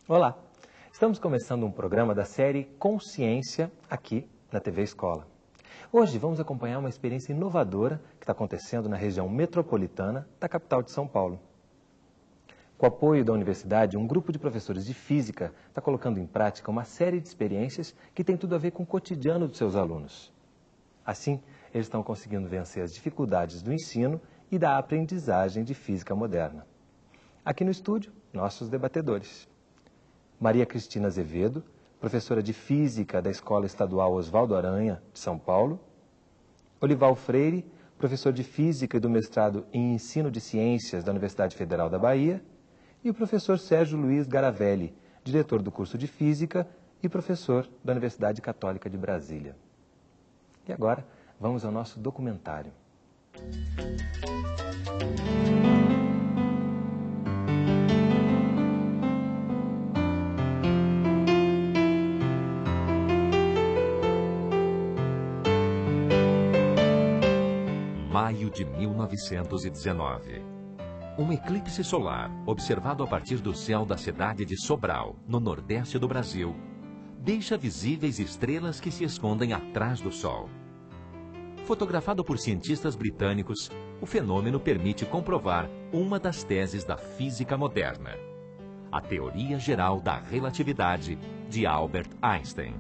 Olá, estamos começando um programa da série Consciência aqui na TV Escola. Hoje vamos acompanhar uma experiência inovadora que está acontecendo na região metropolitana da capital de São Paulo. Com o apoio da universidade, um grupo de professores de física está colocando em prática uma série de experiências que tem tudo a ver com o cotidiano dos seus alunos. Assim, eles estão conseguindo vencer as dificuldades do ensino e da aprendizagem de física moderna. Aqui no estúdio, nossos debatedores. Maria Cristina Azevedo, professora de Física da Escola Estadual Oswaldo Aranha, de São Paulo. Olival Freire, professor de Física e do mestrado em Ensino de Ciências da Universidade Federal da Bahia. E o professor Sérgio Luiz Garavelli, diretor do curso de Física e professor da Universidade Católica de Brasília. E agora, vamos ao nosso documentário. Maio de 1919. Um eclipse solar, observado a partir do céu da cidade de Sobral, no nordeste do Brasil, deixa visíveis estrelas que se escondem atrás do Sol. Fotografado por cientistas britânicos, o fenômeno permite comprovar uma das teses da física moderna: a teoria geral da relatividade de Albert Einstein.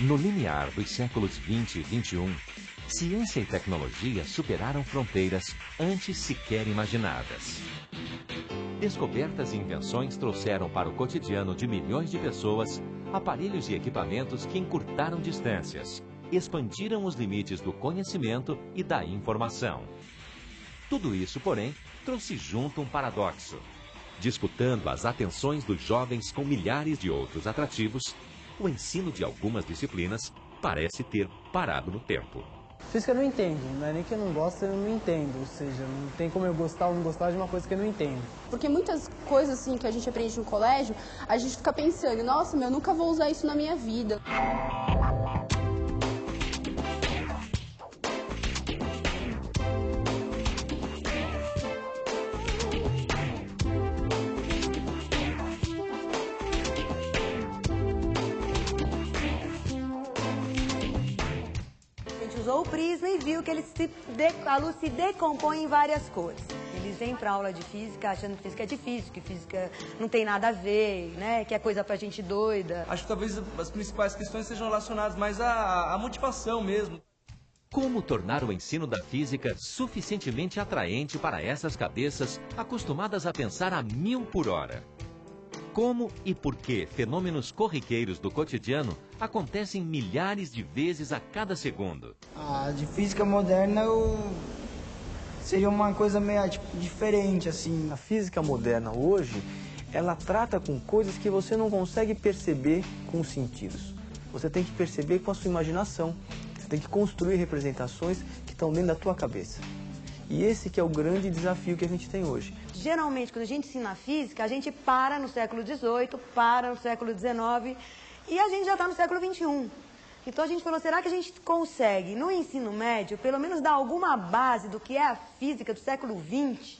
No limiar dos séculos 20 e 21, ciência e tecnologia superaram fronteiras antes sequer imaginadas. Descobertas e invenções trouxeram para o cotidiano de milhões de pessoas aparelhos e equipamentos que encurtaram distâncias, expandiram os limites do conhecimento e da informação. Tudo isso, porém, trouxe junto um paradoxo. Disputando as atenções dos jovens com milhares de outros atrativos, o ensino de algumas disciplinas parece ter parado no tempo. Física eu não entendo, não é nem que eu não gosto, eu não entendo. Ou seja, não tem como eu gostar ou não gostar de uma coisa que eu não entendo. Porque muitas coisas assim que a gente aprende no colégio, a gente fica pensando, nossa, eu nunca vou usar isso na minha vida. Usou o prisma e viu que a luz se decompõe em várias cores. Eles vêm para aula de física achando que física é difícil, que física não tem nada a ver, né? Que é coisa pra gente doida. Acho que talvez as principais questões sejam relacionadas mais à motivação mesmo. Como tornar o ensino da física suficientemente atraente para essas cabeças acostumadas a pensar a 1000 por hora? Como e por que fenômenos corriqueiros do cotidiano acontecem milhares de vezes a cada segundo? De física moderna seria uma coisa meio diferente, assim. A física moderna hoje, ela trata com coisas que você não consegue perceber com os sentidos. Você tem que perceber com a sua imaginação. Você tem que construir representações que estão dentro da tua cabeça. E esse que é o grande desafio que a gente tem hoje. Geralmente, quando a gente ensina física, a gente para no século XVIII, para no século XIX e a gente já está no século XXI. Então a gente falou, será que a gente consegue, no ensino médio, pelo menos dar alguma base do que é a física do século XX?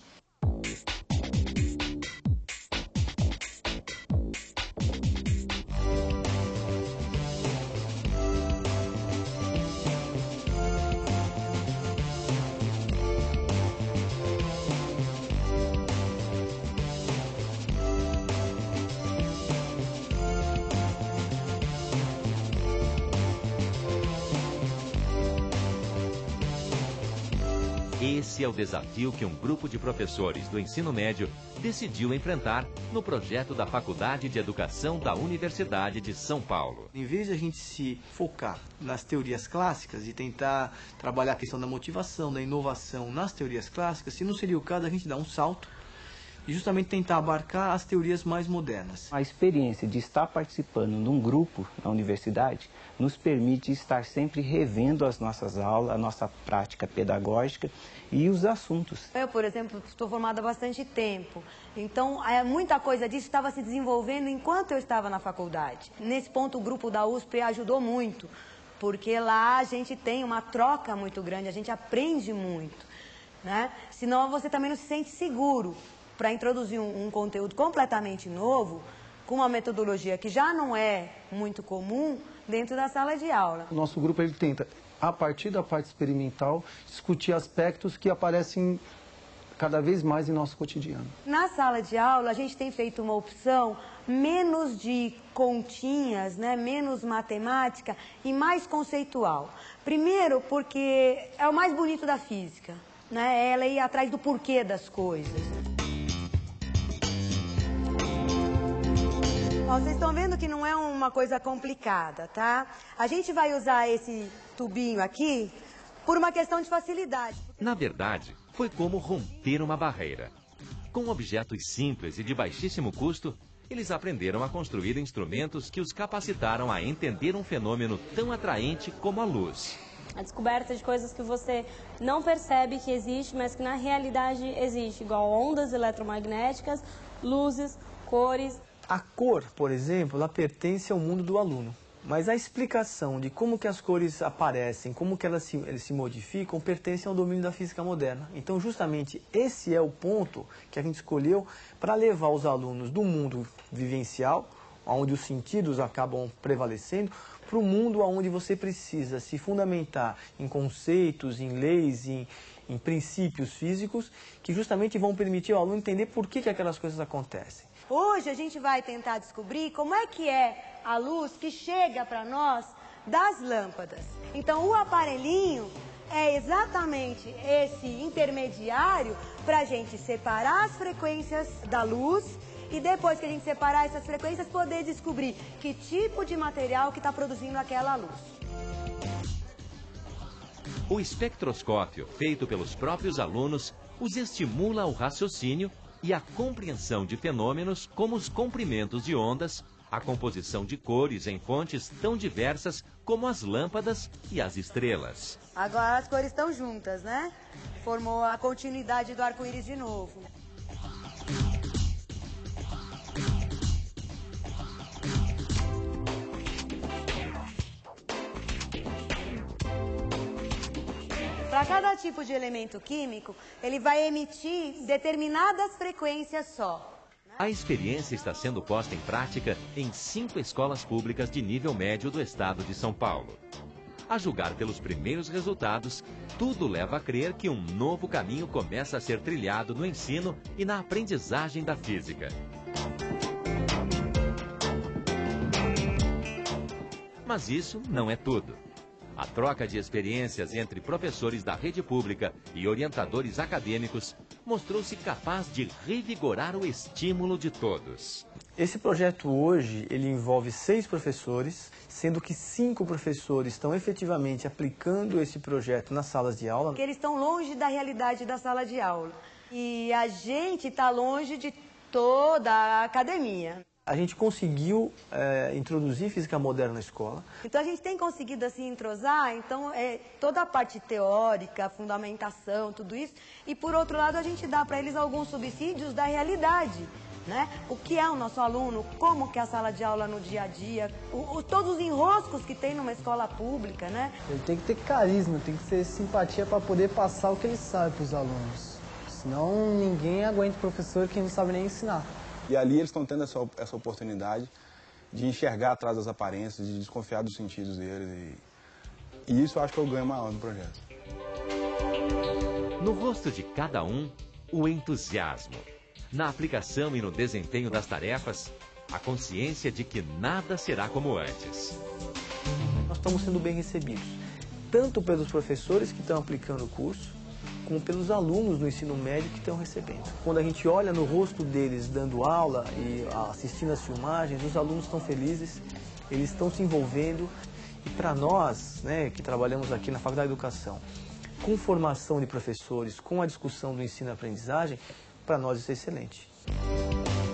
Esse é o desafio que um grupo de professores do ensino médio decidiu enfrentar no projeto da Faculdade de Educação da Universidade de São Paulo. Em vez de a gente se focar nas teorias clássicas e tentar trabalhar a questão da motivação, da inovação nas teorias clássicas, se não seria o caso a gente dar um salto e justamente tentar abarcar as teorias mais modernas. A experiência de estar participando de um grupo na universidade nos permite estar sempre revendo as nossas aulas, a nossa prática pedagógica e os assuntos. Eu, por exemplo, estou formada há bastante tempo, então muita coisa disso estava se desenvolvendo enquanto eu estava na faculdade. Nesse ponto, o grupo da USP ajudou muito, porque lá a gente tem uma troca muito grande, a gente aprende muito, né? Senão você também não se sente seguro para introduzir um conteúdo completamente novo, com uma metodologia que já não é muito comum dentro da sala de aula. O nosso grupo ele tenta, a partir da parte experimental, discutir aspectos que aparecem cada vez mais em nosso cotidiano. Na sala de aula, a gente tem feito uma opção menos de continhas, né, menos matemática e mais conceitual. Primeiro, porque é o mais bonito da física, né, ela ir atrás do porquê das coisas. Ó, vocês estão vendo que não é uma coisa complicada, tá? A gente vai usar esse tubinho aqui por uma questão de facilidade. Na verdade, foi como romper uma barreira. Com objetos simples e de baixíssimo custo, eles aprenderam a construir instrumentos que os capacitaram a entender um fenômeno tão atraente como a luz. A descoberta de coisas que você não percebe que existe, mas que na realidade existe, igual ondas eletromagnéticas, luzes, cores. A cor, por exemplo, ela pertence ao mundo do aluno. Mas a explicação de como que as cores aparecem, como que eles se modificam, pertence ao domínio da física moderna. Então, justamente, esse é o ponto que a gente escolheu para levar os alunos do mundo vivencial, onde os sentidos acabam prevalecendo, para o mundo onde você precisa se fundamentar em conceitos, em leis, em princípios físicos, que justamente vão permitir ao aluno entender por que aquelas coisas acontecem. Hoje a gente vai tentar descobrir como é que é a luz que chega para nós das lâmpadas. Então o aparelhinho é exatamente esse intermediário para a gente separar as frequências da luz e depois que a gente separar essas frequências poder descobrir que tipo de material que está produzindo aquela luz. O espectroscópio, feito pelos próprios alunos, os estimula ao raciocínio e a compreensão de fenômenos como os comprimentos de ondas, a composição de cores em fontes tão diversas como as lâmpadas e as estrelas. Agora as cores estão juntas, né? Formou a continuidade do arco-íris de novo. Para cada tipo de elemento químico, ele vai emitir determinadas frequências só. A experiência está sendo posta em prática em 5 escolas públicas de nível médio do estado de São Paulo. A julgar pelos primeiros resultados, tudo leva a crer que um novo caminho começa a ser trilhado no ensino e na aprendizagem da física. Mas isso não é tudo. A troca de experiências entre professores da rede pública e orientadores acadêmicos mostrou-se capaz de revigorar o estímulo de todos. Esse projeto hoje, ele envolve 6 professores, sendo que 5 professores estão efetivamente aplicando esse projeto nas salas de aula. Porque eles estão longe da realidade da sala de aula. E a gente está longe de toda a academia. A gente conseguiu introduzir física moderna na escola. Então a gente tem conseguido assim entrosar, então toda a parte teórica, fundamentação, tudo isso. E por outro lado a gente dá para eles alguns subsídios da realidade, né? O que é o nosso aluno, como que é a sala de aula no dia a dia, todos os enroscos que tem numa escola pública, né? Ele tem que ter carisma, tem que ter simpatia para poder passar o que ele sabe para os alunos. Senão ninguém aguenta o professor que não sabe nem ensinar. E ali eles estão tendo essa oportunidade de enxergar atrás das aparências, de desconfiar dos sentidos deles. E isso eu acho que é o ganho maior do projeto. No rosto de cada um, o entusiasmo. Na aplicação e no desempenho das tarefas, a consciência de que nada será como antes. Nós estamos sendo bem recebidos, tanto pelos professores que estão aplicando o curso, como pelos alunos do ensino médio que estão recebendo. Quando a gente olha no rosto deles dando aula e assistindo as filmagens, os alunos estão felizes, eles estão se envolvendo. E para nós, né, que trabalhamos aqui na Faculdade de Educação, com formação de professores, com a discussão do ensino e aprendizagem, para nós isso é excelente.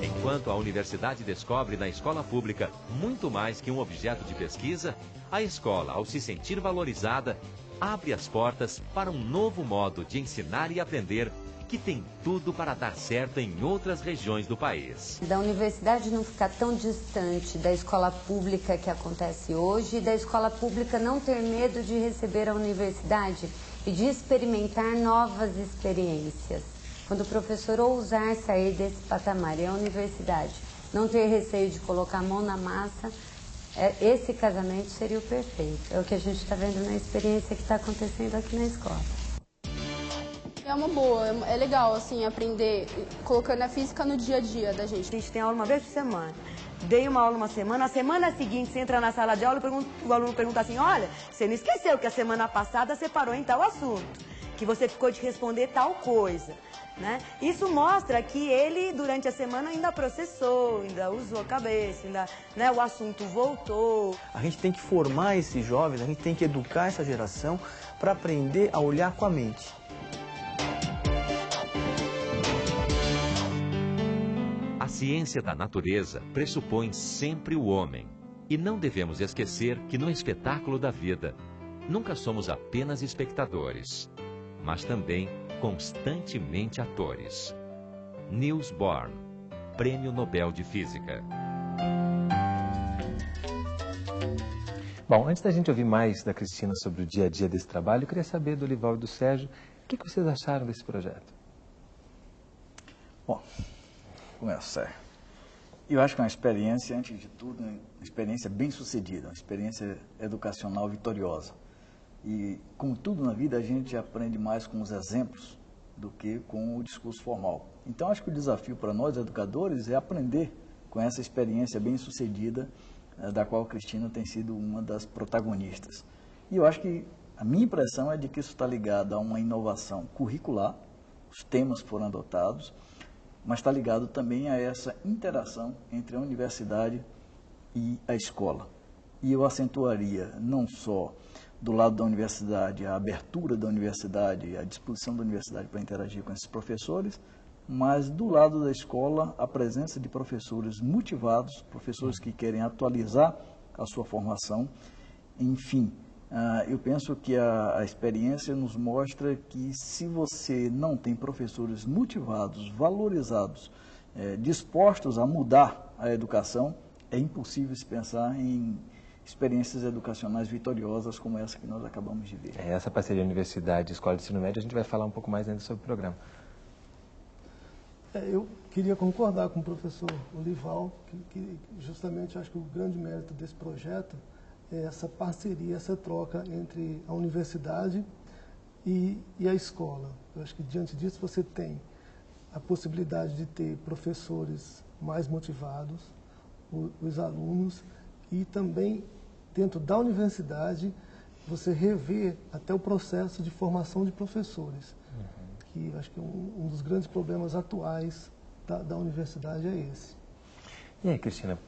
Enquanto a universidade descobre na escola pública muito mais que um objeto de pesquisa, a escola, ao se sentir valorizada, abre as portas para um novo modo de ensinar e aprender que tem tudo para dar certo em outras regiões do país. Da universidade não ficar tão distante da escola pública que acontece hoje, e da escola pública não ter medo de receber a universidade e de experimentar novas experiências. Quando o professor ousar sair desse patamar e a universidade não ter receio de colocar a mão na massa, esse casamento seria o perfeito. É o que a gente está vendo na experiência que está acontecendo aqui na escola. É uma boa, é legal assim aprender, colocando a física no dia a dia da gente. A gente tem aula uma vez por semana. Dei uma aula uma semana, a semana seguinte você entra na sala de aula e o aluno pergunta assim, olha, você não esqueceu que a semana passada você parou em tal assunto, que você ficou de responder tal coisa. Né? Isso mostra que ele, durante a semana, ainda processou, ainda usou a cabeça, ainda, né, o assunto voltou. A gente tem que formar esses jovens, a gente tem que educar essa geração para aprender a olhar com a mente. A ciência da natureza pressupõe sempre o homem. E não devemos esquecer que no espetáculo da vida, nunca somos apenas espectadores, mas também constantemente atores. Niels Bohr, Prêmio Nobel de Física. Bom, antes da gente ouvir mais da Cristina sobre o dia a dia desse trabalho, eu queria saber do Olival e do Sérgio, o que vocês acharam desse projeto? Bom, começa. Eu acho que é uma experiência, antes de tudo, uma experiência bem sucedida, uma experiência educacional vitoriosa. E, como tudo na vida, a gente aprende mais com os exemplos do que com o discurso formal. Então, acho que o desafio para nós, educadores, é aprender com essa experiência bem-sucedida, da qual a Cristina tem sido uma das protagonistas. E eu acho que a minha impressão é de que isso está ligado a uma inovação curricular, os temas foram adotados, mas está ligado também a essa interação entre a universidade e a escola. E eu acentuaria não só do lado da universidade, a abertura da universidade, a disposição da universidade para interagir com esses professores, mas do lado da escola, a presença de professores motivados, professores que querem atualizar a sua formação. Enfim, eu penso que a experiência nos mostra que se você não tem professores motivados, valorizados, dispostos a mudar a educação, é impossível se pensar em experiências educacionais vitoriosas como essa que nós acabamos de ver. Essa parceria Universidade e Escola de Ensino Médio, a gente vai falar um pouco mais ainda sobre o programa. Eu queria concordar com o professor Olival, que justamente acho que o grande mérito desse projeto é essa parceria, essa troca entre a universidade e a escola. Eu acho que diante disso você tem a possibilidade de ter professores mais motivados, os alunos, e também dentro da universidade você rever até o processo de formação de professores, que acho que um dos grandes problemas atuais da universidade é esse. E aí, Cristina,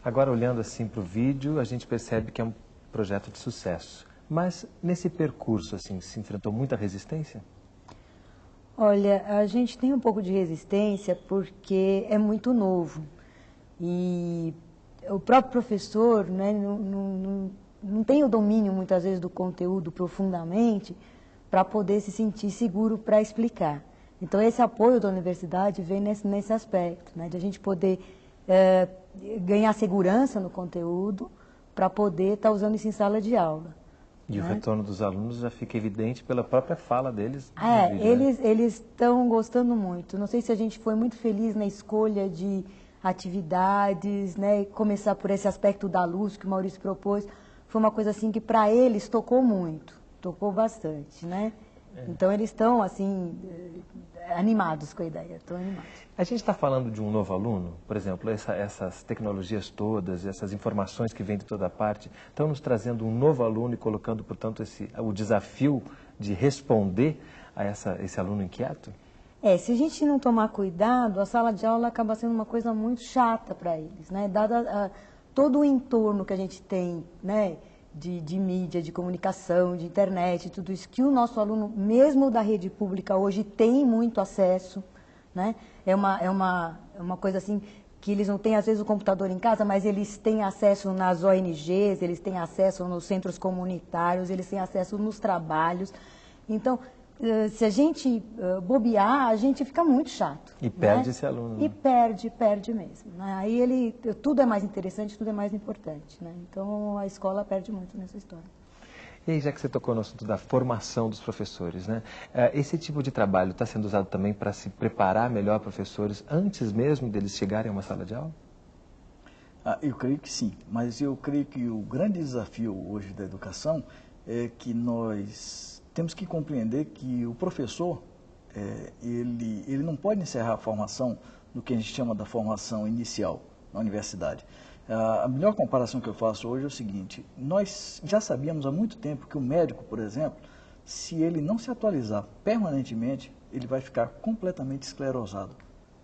agora olhando assim para o vídeo, a gente percebe que é um projeto de sucesso, mas nesse percurso assim, se enfrentou muita resistência? Olha, a gente tem um pouco de resistência porque é muito novo e o próprio professor, né, não tem o domínio, muitas vezes, do conteúdo profundamente para poder se sentir seguro para explicar. Então, esse apoio da universidade vem nesse aspecto, né, de a gente poder ganhar segurança no conteúdo para poder estar usando isso em sala de aula. E o retorno dos alunos já fica evidente pela própria fala deles. Eles estão gostando muito. Não sei se a gente foi muito feliz na escolha de atividades, né, começar por esse aspecto da luz que o Maurício propôs, foi uma coisa assim que para eles tocou muito, tocou bastante, né? Então eles estão assim animados com a ideia, estão animados. A gente está falando de um novo aluno, por exemplo, essas tecnologias todas, essas informações que vêm de toda parte, estão nos trazendo um novo aluno e colocando, portanto, o desafio de responder a esse aluno inquieto? Se a gente não tomar cuidado, a sala de aula acaba sendo uma coisa muito chata para eles, né? Dada todo o entorno que a gente tem, né? De mídia, de comunicação, de internet, tudo isso que o nosso aluno, mesmo da rede pública hoje, tem muito acesso, né? É uma coisa assim que eles não têm, às vezes, o computador em casa, mas eles têm acesso nas ONGs, eles têm acesso nos centros comunitários, eles têm acesso nos trabalhos. Então, se a gente bobear, a gente fica muito chato. E perde, né? Esse aluno. E perde mesmo. Né? Aí tudo é mais interessante, tudo é mais importante. Né? Então, a escola perde muito nessa história. E aí, já que você tocou no assunto da formação dos professores, né? Esse tipo de trabalho está sendo usado também para se preparar melhor professores antes mesmo deles chegarem a uma sala de aula? Eu creio que sim, mas eu creio que o grande desafio hoje da educação é que nós temos que compreender que o professor, ele não pode encerrar a formação no que a gente chama da formação inicial na universidade. A melhor comparação que eu faço hoje é o seguinte: nós já sabíamos há muito tempo que o médico, por exemplo, se ele não se atualizar permanentemente, ele vai ficar completamente esclerosado.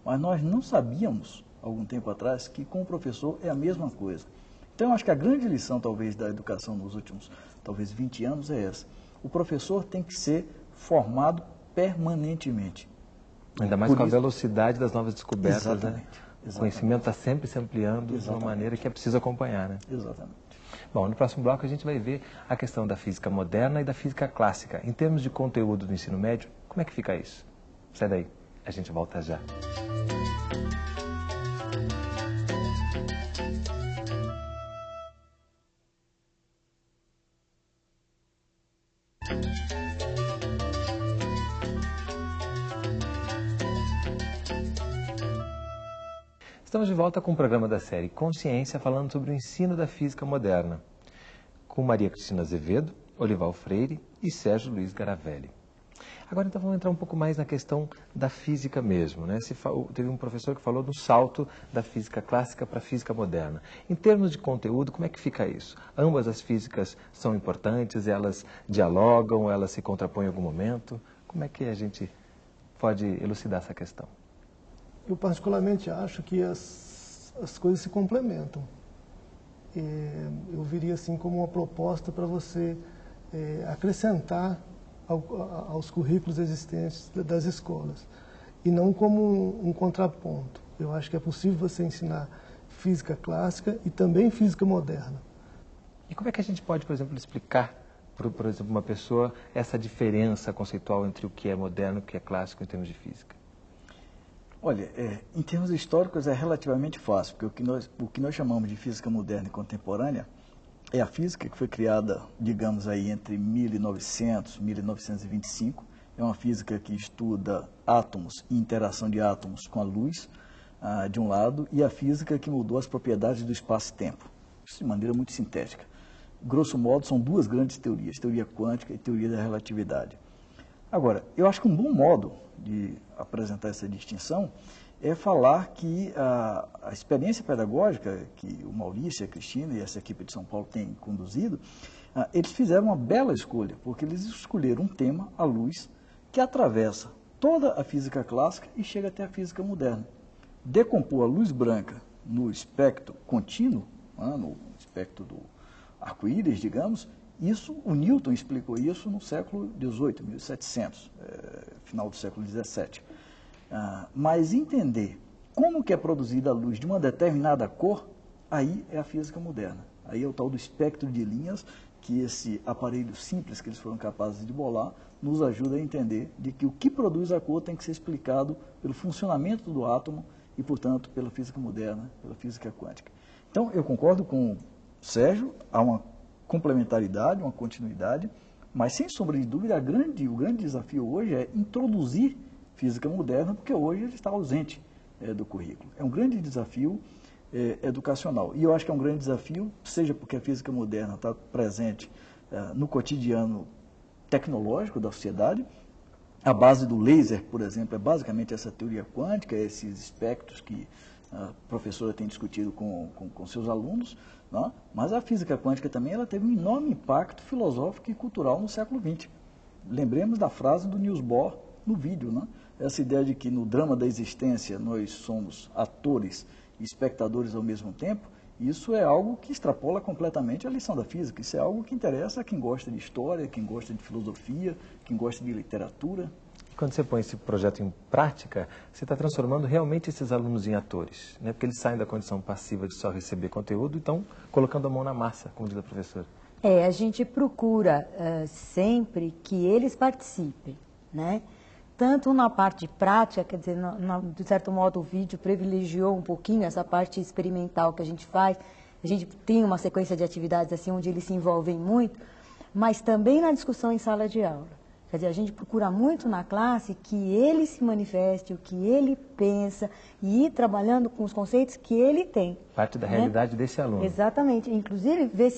Mas nós não sabíamos, algum tempo atrás, que com o professor é a mesma coisa. Então, eu acho que a grande lição, talvez, da educação nos últimos, talvez, 20 anos é essa. O professor tem que ser formado permanentemente. Ainda mais com a velocidade das novas descobertas, Exatamente. né? O conhecimento está sempre se ampliando de uma maneira que é preciso acompanhar, né? Exatamente. Bom, no próximo bloco a gente vai ver a questão da física moderna e da física clássica. Em termos de conteúdo do ensino médio, como é que fica isso? Sai daí, a gente volta já. Estamos de volta com o programa da série Consciência, falando sobre o ensino da física moderna, com Maria Cristina Azevedo, Olival Freire e Sérgio Luiz Garavelli. Agora, então, vamos entrar um pouco mais na questão da física mesmo, né? Teve um professor que falou do salto da física clássica para a física moderna. Em termos de conteúdo, como é que fica isso? Ambas as físicas são importantes, elas dialogam, elas se contrapõem em algum momento? Como é que a gente pode elucidar essa questão? Eu particularmente acho que as coisas se complementam. Eu viria assim como uma proposta para você acrescentar aos currículos existentes das escolas, e não como um contraponto. Eu acho que é possível você ensinar física clássica e também física moderna. E como é que a gente pode, por exemplo, explicar, por exemplo, uma pessoa essa diferença conceitual entre o que é moderno e o que é clássico em termos de física? Olha, em termos históricos é relativamente fácil, porque o que nós chamamos de física moderna e contemporânea é a física que foi criada, digamos aí, entre 1900 e 1925. É uma física que estuda átomos e interação de átomos com a luz, de um lado, e a física que mudou as propriedades do espaço-tempo, de maneira muito sintética. Grosso modo, são duas grandes teorias, teoria quântica e teoria da relatividade. Agora, eu acho que um bom modo de apresentar essa distinção é falar que a experiência pedagógica que o Maurício, a Cristina e essa equipe de São Paulo têm conduzido, eles fizeram uma bela escolha, porque eles escolheram um tema, a luz, que atravessa toda a física clássica e chega até a física moderna. Decompor a luz branca no espectro contínuo, no espectro do arco-íris, digamos, o Newton explicou isso no século XVIII, 1700, final do século XVII. Mas entender como que é produzida a luz de uma determinada cor, aí é a física moderna. Aí é o tal do espectro de linhas, que esse aparelho simples que eles foram capazes de bolar, nos ajuda a entender de que o que produz a cor tem que ser explicado pelo funcionamento do átomo e, portanto, pela física moderna, pela física quântica. Então, eu concordo com o Sérgio, há uma complementaridade, uma continuidade, mas sem sombra de dúvida o grande desafio hoje é introduzir física moderna, porque hoje ele está ausente do currículo. É um grande desafio educacional, e eu acho que é um grande desafio, seja porque a física moderna está presente no cotidiano tecnológico da sociedade. A base do laser, por exemplo, é basicamente essa teoria quântica, esses espectros que a professora tem discutido com seus alunos, não? Mas a física quântica também ela teve um enorme impacto filosófico e cultural no século XX. Lembremos da frase do Niels Bohr no vídeo, não? Essa ideia de que no drama da existência nós somos atores e espectadores ao mesmo tempo, isso é algo que extrapola completamente a lição da física. Isso é algo que interessa a quem gosta de história, quem gosta de filosofia, quem gosta de literatura. Quando você põe esse projeto em prática, você está transformando realmente esses alunos em atores, né? Porque eles saem da condição passiva de só receber conteúdo e estão colocando a mão na massa, como diz a professora. A gente procura sempre que eles participem, né? Tanto na parte prática, quer dizer, de certo modo o vídeo privilegiou um pouquinho essa parte experimental que a gente faz. A gente tem uma sequência de atividades assim onde eles se envolvem muito, mas também na discussão em sala de aula. Quer dizer, a gente procura muito na classe que ele se manifeste, o que ele pensa e ir trabalhando com os conceitos que ele tem. Parte da realidade desse aluno. Exatamente. Inclusive, ver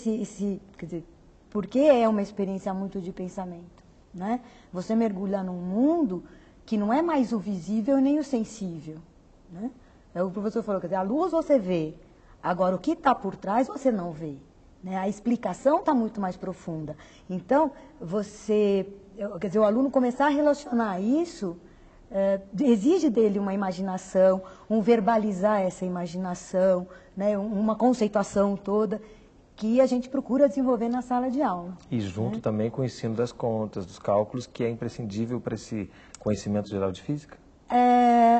quer dizer, porque é uma experiência muito de pensamento, né? Você mergulha num mundo que não é mais o visível nem o sensível, né? O professor falou, quer dizer, a luz você vê, agora o que está por trás você não vê, né? A explicação está muito mais profunda. Então, quer dizer, o aluno começar a relacionar isso, exige dele uma imaginação, um verbalizar essa imaginação, né, uma conceituação toda, que a gente procura desenvolver na sala de aula. E junto também com o ensino das contas, dos cálculos, que é imprescindível para esse conhecimento geral de física?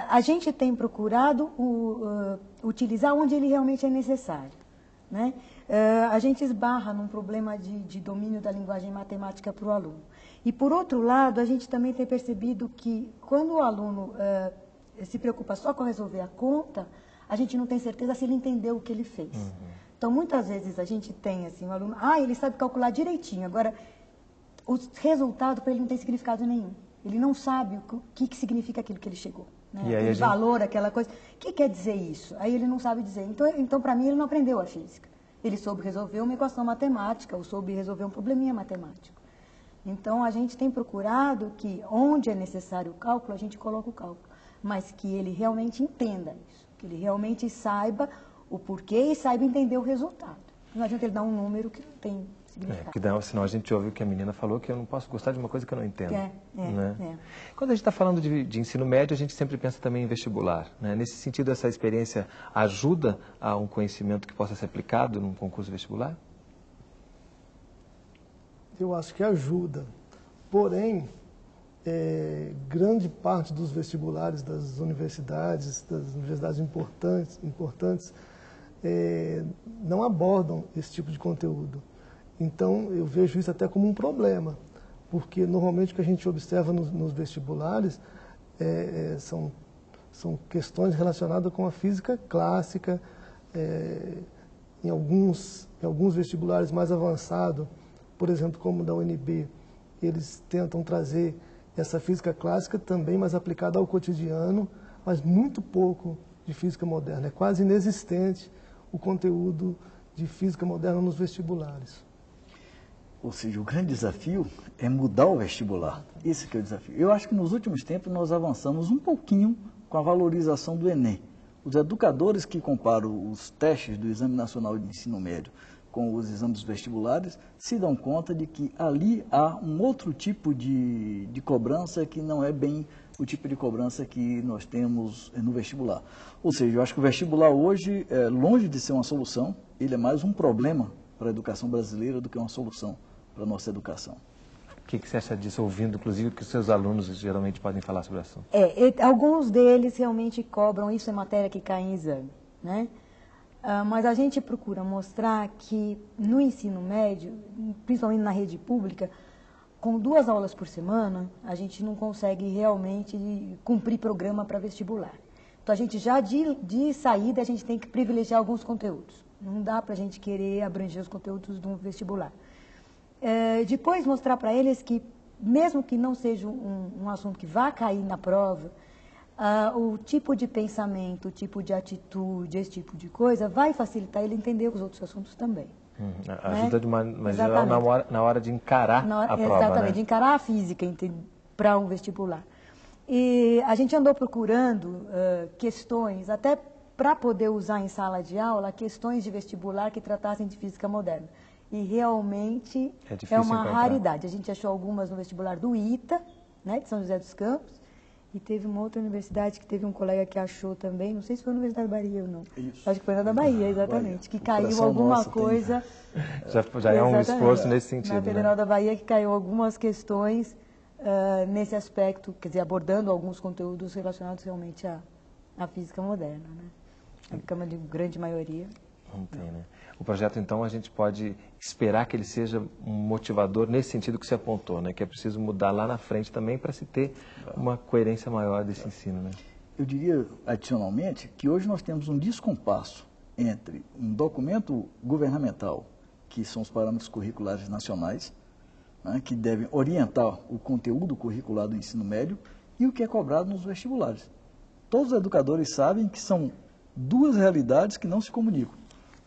A gente tem procurado utilizar onde ele realmente é necessário, né? A gente esbarra num problema de domínio da linguagem matemática para o aluno. E, por outro lado, a gente também tem percebido que, quando o aluno se preocupa só com resolver a conta, a gente não tem certeza se ele entendeu o que ele fez. Então, muitas vezes, a gente tem assim, o aluno, ele sabe calcular direitinho, agora, o resultado para ele não tem significado nenhum. Ele não sabe o que significa aquilo que ele chegou. Né? Aquele valor, aquela coisa. O que quer dizer isso? Aí ele não sabe dizer. Então para mim, ele não aprendeu a física. Ele soube resolver uma equação matemática, ou soube resolver um probleminha matemático. Então, a gente tem procurado que, onde é necessário o cálculo, a gente coloca o cálculo. Mas que ele realmente entenda isso. Que ele realmente saiba o porquê e saiba entender o resultado. Não adianta ele dar um número que não tem significado. Senão a gente ouve o que a menina falou, que eu não posso gostar de uma coisa que eu não entendo. Né? Quando a gente está falando de ensino médio, a gente sempre pensa também em vestibular. Né? Nesse sentido, essa experiência ajuda a um conhecimento que possa ser aplicado num concurso vestibular? Eu acho que ajuda. Porém, grande parte dos vestibulares das universidades importantes, não abordam esse tipo de conteúdo. Então, eu vejo isso até como um problema, porque normalmente o que a gente observa nos vestibulares são questões relacionadas com a física clássica. Em alguns vestibulares mais avançados, por exemplo, como da UNB, eles tentam trazer essa física clássica também mais aplicada ao cotidiano, mas muito pouco de física moderna. É quase inexistente o conteúdo de física moderna nos vestibulares. Ou seja, o grande desafio é mudar o vestibular. Esse que é o desafio. Eu acho que nos últimos tempos nós avançamos um pouquinho com a valorização do Enem. Os educadores que comparam os testes do Exame Nacional de Ensino Médio com os exames vestibulares se dão conta de que ali há um outro tipo de cobrança que não é bem o tipo de cobrança que nós temos no vestibular. Ou seja, eu acho que o vestibular hoje, longe de ser uma solução, ele é mais um problema para a educação brasileira do que uma solução para a nossa educação. O que você acha disso, ouvindo, inclusive, o que os seus alunos geralmente podem falar sobre o assunto? Alguns deles realmente cobram, isso é matéria que cai em exame, né? Mas a gente procura mostrar que no ensino médio, principalmente na rede pública, com 2 aulas por semana, a gente não consegue realmente cumprir programa para vestibular. Então, a gente já de saída, a gente tem que privilegiar alguns conteúdos. Não dá para a gente querer abranger os conteúdos do vestibular. Depois, mostrar para eles que, mesmo que não seja um assunto que vá cair na prova, o tipo de pensamento, o tipo de atitude, esse tipo de coisa, vai facilitar ele entender os outros assuntos também. Ajuda de uma geral na hora de encarar a prova, exatamente, né? de encarar a física para um vestibular. E a gente andou procurando questões, até para poder usar em sala de aula, questões de vestibular que tratassem de física moderna. E realmente é uma raridade. A gente achou algumas no vestibular do ITA, né, de São José dos Campos, e teve uma outra universidade que teve um colega que achou também, não sei se foi a Universidade da Bahia ou não. Isso. Acho que foi na da Bahia, exatamente, que caiu alguma coisa. Já é um esforço nesse sentido. Na Federal da Bahia, que caiu algumas questões nesse aspecto, quer dizer, abordando alguns conteúdos relacionados realmente à física moderna, né? A cama de grande maioria. Não tem, né? O projeto, então, a gente pode esperar que ele seja um motivador nesse sentido que você apontou, né? Que é preciso mudar lá na frente também para se ter uma coerência maior desse ensino, né? Eu diria, adicionalmente, que hoje nós temos um descompasso entre um documento governamental, que são os parâmetros curriculares nacionais, né, que devem orientar o conteúdo curricular do ensino médio, e o que é cobrado nos vestibulares. Todos os educadores sabem que são duas realidades que não se comunicam.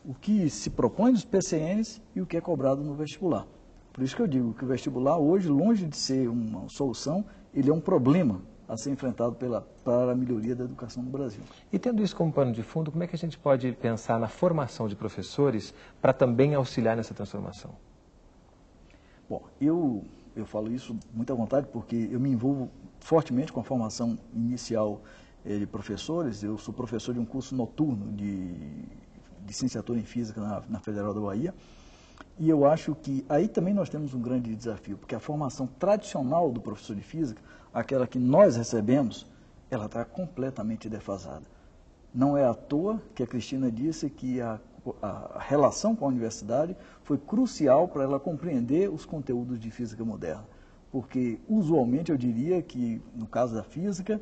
O que se propõe nos PCNs e o que é cobrado no vestibular. Por isso que eu digo que o vestibular hoje, longe de ser uma solução, ele é um problema a ser enfrentado para a melhoria da educação no Brasil. E tendo isso como pano de fundo, como é que a gente pode pensar na formação de professores para também auxiliar nessa transformação? Bom, eu falo isso muito à vontade porque eu me envolvo fortemente com a formação inicial de professores. Eu sou professor de um curso noturno de licenciatura em Física na Federal da Bahia. E eu acho que aí também nós temos um grande desafio, porque a formação tradicional do professor de Física, aquela que nós recebemos, ela está completamente defasada. Não é à toa que a Cristina disse que a relação com a universidade foi crucial para ela compreender os conteúdos de física moderna. Porque, usualmente, eu diria que, no caso da física,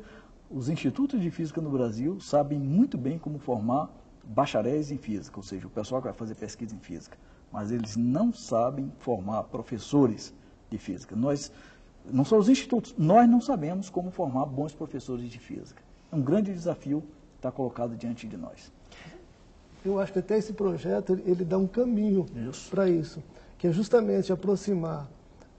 os institutos de física no Brasil sabem muito bem como formar bacharéis em física, ou seja, o pessoal que vai fazer pesquisa em física. Mas eles não sabem formar professores de física. Não são os institutos, nós não sabemos como formar bons professores de física. É um grande desafio que está colocado diante de nós. Eu acho que até esse projeto ele dá um caminho para isso, que é justamente aproximar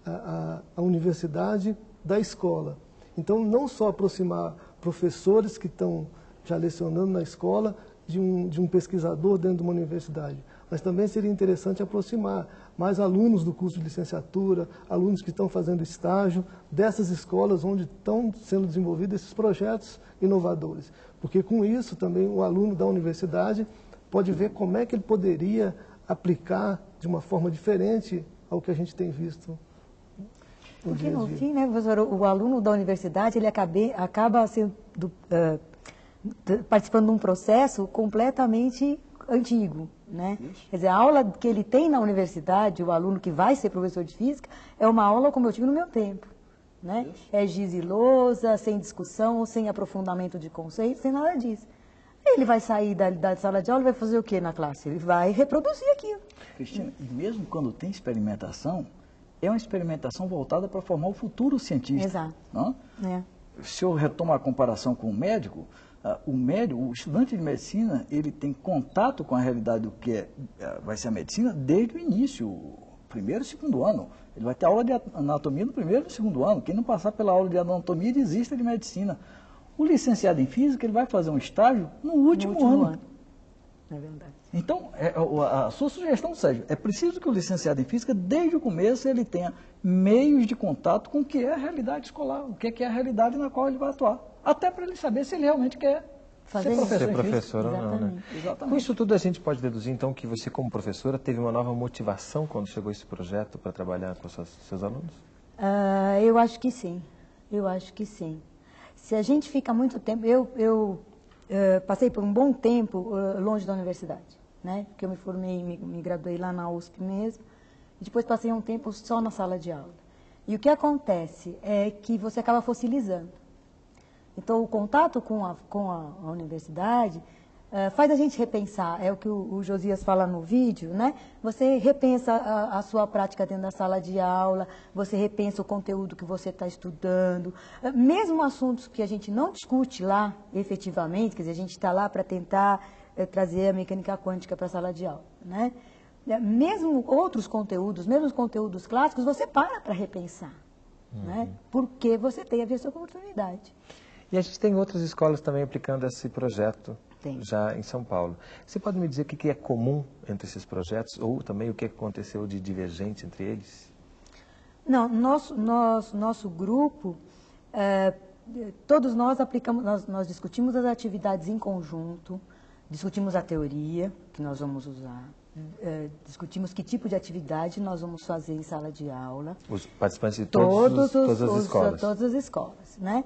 a universidade da escola. Então, não só aproximar professores que estão já lecionando na escola de um pesquisador dentro de uma universidade, mas também seria interessante aproximar mais alunos do curso de licenciatura, alunos que estão fazendo estágio dessas escolas onde estão sendo desenvolvidos esses projetos inovadores. Porque com isso também o aluno da universidade pode ver como é que ele poderia aplicar de uma forma diferente ao que a gente tem visto no Porque dia a no dia. fim, né, professor, o aluno da universidade ele acaba sendo, participando de um processo completamente antigo, né? Quer dizer, a aula que ele tem na universidade, o aluno que vai ser professor de física, é uma aula como eu tive no meu tempo, né? É giz e lousa, sem discussão, sem aprofundamento de conceitos, sem nada disso. Ele vai sair da sala de aula e vai fazer o que na classe? Ele vai reproduzir aquilo. Cristina, e mesmo quando tem experimentação, é uma experimentação voltada para formar o futuro cientista. Exato. Não? É. Se eu retomo a comparação com o médico, o estudante de medicina, ele tem contato com a realidade do que vai ser a medicina desde o início, primeiro e segundo ano. Ele vai ter aula de anatomia no primeiro e segundo ano. Quem não passar pela aula de anatomia desista de medicina. O licenciado em física, ele vai fazer um estágio no último ano. É verdade. Então, a sua sugestão, Sérgio, é preciso que o licenciado em física, desde o começo, ele tenha meios de contato com o que é a realidade escolar, o que é a realidade na qual ele vai atuar. Até para ele saber se ele realmente quer ser professor ou não, né? Exatamente. Com isso tudo, a gente pode deduzir, então, que você, como professora, teve uma nova motivação quando chegou esse projeto para trabalhar com seus alunos? Eu acho que sim. Eu acho que sim. Se a gente fica muito tempo... Eu passei por um bom tempo longe da universidade, né? Porque eu me formei, me graduei lá na USP mesmo. E depois passei um tempo só na sala de aula. E o que acontece é que você acaba fossilizando. Então, o contato com a universidade faz a gente repensar. É o que o Josias fala no vídeo, né? Você repensa a sua prática dentro da sala de aula, você repensa o conteúdo que você está estudando. Mesmo assuntos que a gente não discute lá, efetivamente, quer dizer, a gente está lá para tentar trazer a mecânica quântica para a sala de aula, né? Mesmo outros conteúdos, mesmo os conteúdos clássicos, você para repensar, né? Porque você teve essa oportunidade. E a gente tem outras escolas também aplicando esse projeto já em São Paulo. Você pode me dizer o que é comum entre esses projetos ou também o que aconteceu de divergente entre eles? Não, nosso grupo, todos nós aplicamos, nós discutimos as atividades em conjunto, discutimos a teoria que nós vamos usar, discutimos que tipo de atividade nós vamos fazer em sala de aula. Os participantes de todas as escolas. Todas as escolas, né?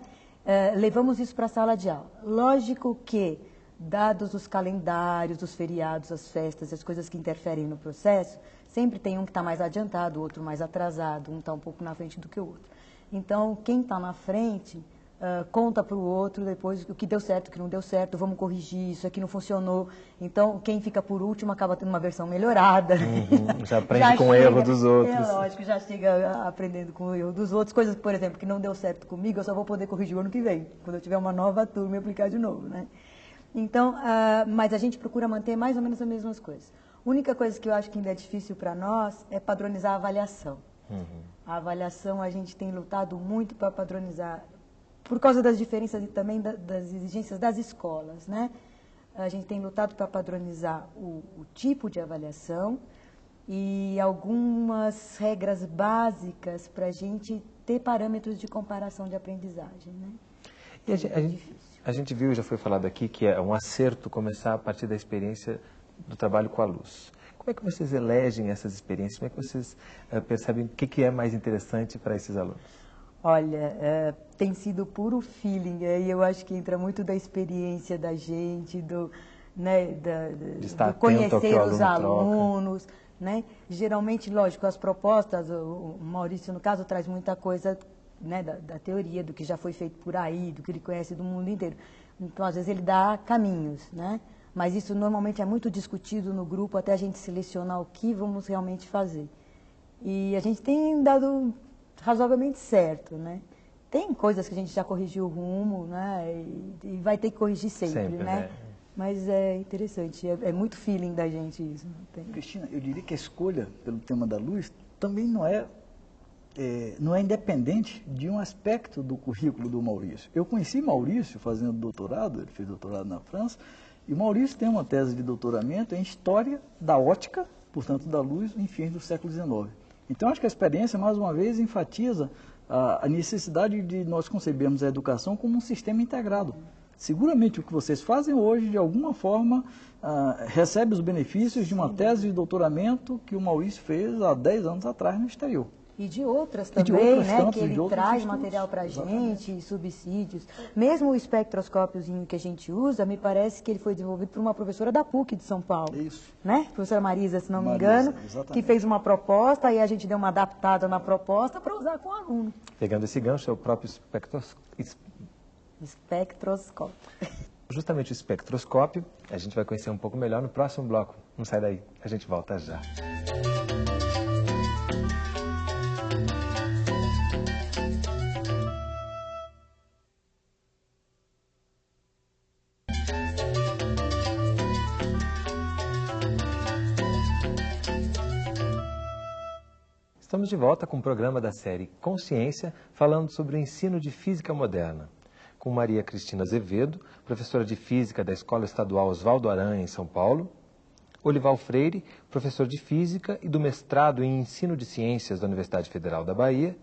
Levamos isso para a sala de aula. Lógico que, dados os calendários, os feriados, as festas, as coisas que interferem no processo, sempre tem um que está mais adiantado, o outro mais atrasado, um está um pouco na frente do que o outro. Então, quem está na frente conta para o outro depois o que deu certo, o que não deu certo, vamos corrigir, isso aqui não funcionou. Então, quem fica por último acaba tendo uma versão melhorada. Já aprende com o erro dos outros. É lógico, já chega aprendendo com o erro dos outros. Coisas, por exemplo, que não deu certo comigo, eu só vou poder corrigir o ano que vem, quando eu tiver uma nova turma e aplicar de novo, né? Então, mas a gente procura manter mais ou menos as mesmas coisas. A única coisa que eu acho que ainda é difícil para nós é padronizar a avaliação. A avaliação a gente tem lutado muito para padronizar, por causa das diferenças e também das exigências das escolas, né? A gente tem lutado para padronizar o tipo de avaliação e algumas regras básicas para a gente ter parâmetros de comparação de aprendizagem, né? E a gente viu, já foi falado aqui, que é um acerto começar a partir da experiência do trabalho com a luz. Como é que vocês elegem essas experiências? Como é que vocês percebem o que é mais interessante para esses alunos? Olha, tem sido puro feeling, e eu acho que entra muito da experiência da gente, do conhecer os alunos, né? Geralmente, lógico, as propostas, o Maurício, no caso, traz muita coisa, né, da teoria, do que já foi feito por aí, do que ele conhece do mundo inteiro. Então, às vezes, ele dá caminhos, né? Mas isso normalmente é muito discutido no grupo até a gente selecionar o que vamos realmente fazer. E a gente tem dado razoavelmente certo, né? Tem coisas que a gente já corrigiu o rumo, né? E vai ter que corrigir sempre, né? Mas é interessante, é muito feeling da gente isso. Não tem... Cristina, eu diria que a escolha pelo tema da luz também não é independente de um aspecto do currículo do Maurício. Eu conheci Maurício fazendo doutorado, ele fez doutorado na França, e o Maurício tem uma tese de doutoramento em História da Ótica, portanto da luz, em fins do século XIX. Então, acho que a experiência, mais uma vez, enfatiza a necessidade de nós concebermos a educação como um sistema integrado. Seguramente o que vocês fazem hoje, de alguma forma, recebe os benefícios de uma tese de doutoramento que o Maurício fez há 10 anos atrás no exterior. E de outras também, né, que ele traz material para a gente, subsídios. Mesmo o espectroscópiozinho que a gente usa, me parece que ele foi desenvolvido por uma professora da PUC de São Paulo. Isso. Né? Professora Marisa, se não me engano, que fez uma proposta e a gente deu uma adaptada na proposta para usar com o aluno. Pegando esse gancho, é o próprio espectroscópio. Justamente o espectroscópio, a gente vai conhecer um pouco melhor no próximo bloco. Não sai daí, a gente volta já. Estamos de volta com o programa da série Consciência, falando sobre o ensino de física moderna, com Maria Cristina Azevedo, professora de física da Escola Estadual Oswaldo Aranha, em São Paulo, Olival Freire, professor de física e do mestrado em ensino de ciências da Universidade Federal da Bahia,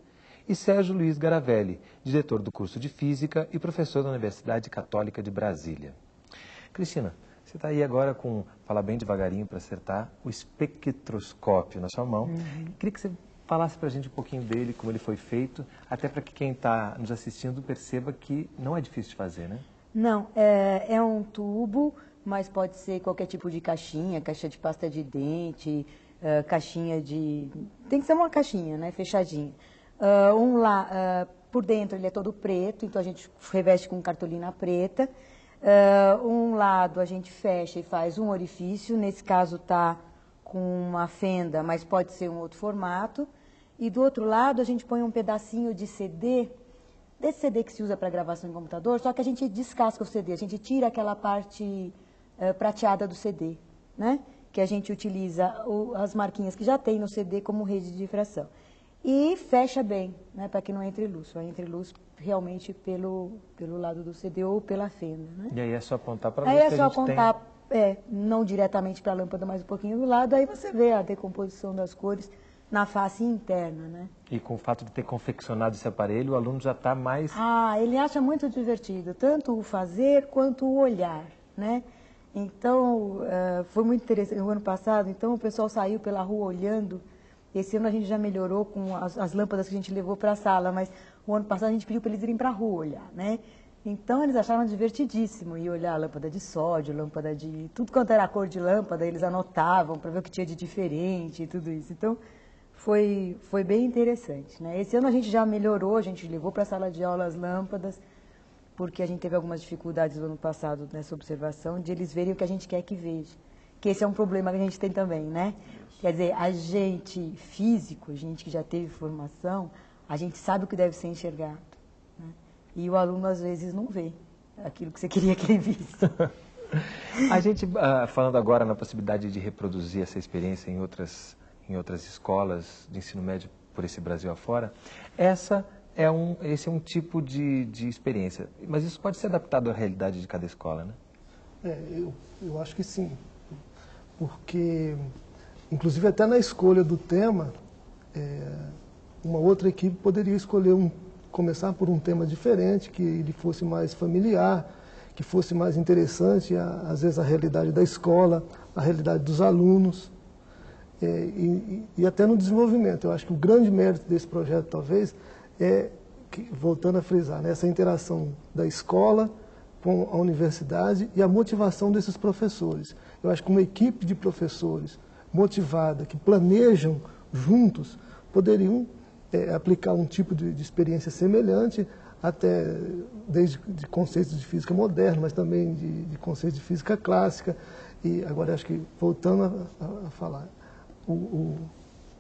e Sérgio Luiz Garavelli, diretor do curso de física e professor da Universidade Católica de Brasília. Cristina, você está aí agora com, falar bem devagarinho para acertar, o espectroscópio na sua mão. Queria que você falasse para a gente um pouquinho dele, como ele foi feito, até para que quem está nos assistindo perceba que não é difícil de fazer, né? Não, é um tubo, mas pode ser qualquer tipo de caixinha, caixa de pasta de dente, caixinha de... Tem que ser uma caixinha, né, fechadinha. Por dentro ele é todo preto, então a gente reveste com cartolina preta. Um lado a gente fecha e faz um orifício, nesse caso está com uma fenda, mas pode ser um outro formato. E do outro lado a gente põe um pedacinho de CD, desse CD que se usa para gravação em computador, só que a gente descasca o CD, a gente tira aquela parte prateada do CD, né? Que a gente utiliza as marquinhas que já tem no CD como rede de difração. E fecha bem, né? Para que não entre luz, só entre luz realmente pelo lado do CD ou pela fenda, né? E aí é só apontar para a luz que a gente tem... Aí é só apontar... não diretamente para a lâmpada, mas um pouquinho do lado, aí você vê a decomposição das cores na face interna, né? E com o fato de ter confeccionado esse aparelho, o aluno já está mais... ele acha muito divertido, tanto o fazer quanto o olhar, né? Então, foi muito interessante. No ano passado, então, o pessoal saiu pela rua olhando. Esse ano a gente já melhorou com as lâmpadas que a gente levou para a sala, mas o ano passado a gente pediu para eles irem para a rua olhar, né? Então, eles acharam divertidíssimo ir olhar a lâmpada de sódio, lâmpada de... Tudo quanto era a cor de lâmpada, eles anotavam para ver o que tinha de diferente e tudo isso. Então, foi bem interessante, né? Esse ano a gente já melhorou, a gente levou para a sala de aula as lâmpadas, porque a gente teve algumas dificuldades no ano passado nessa observação, de eles verem o que a gente quer que veja. Que esse é um problema que a gente tem também, né? Quer dizer, a gente físico, a gente que já teve formação, a gente sabe o que deve ser enxergado, né? E o aluno, às vezes, não vê aquilo que você queria que ele visse. A gente, falando agora na possibilidade de reproduzir essa experiência em outras escolas de ensino médio por esse Brasil afora, esse é um tipo de experiência. Mas isso pode ser adaptado à realidade de cada escola, né? Eu acho que sim. Porque, inclusive, até na escolha do tema, uma outra equipe poderia escolher começar por um tema diferente, que ele fosse mais familiar, que fosse mais interessante, às vezes, a realidade da escola, a realidade dos alunos, e até no desenvolvimento. Eu acho que o grande mérito desse projeto, talvez, voltando a frisar, né, essa interação da escola com a universidade e a motivação desses professores. Eu acho que uma equipe de professores motivada, que planejam juntos, poderiam aplicar um tipo de experiência semelhante, até desde de conceitos de física moderna, mas também de conceitos de física clássica. E agora, acho que, voltando a falar, o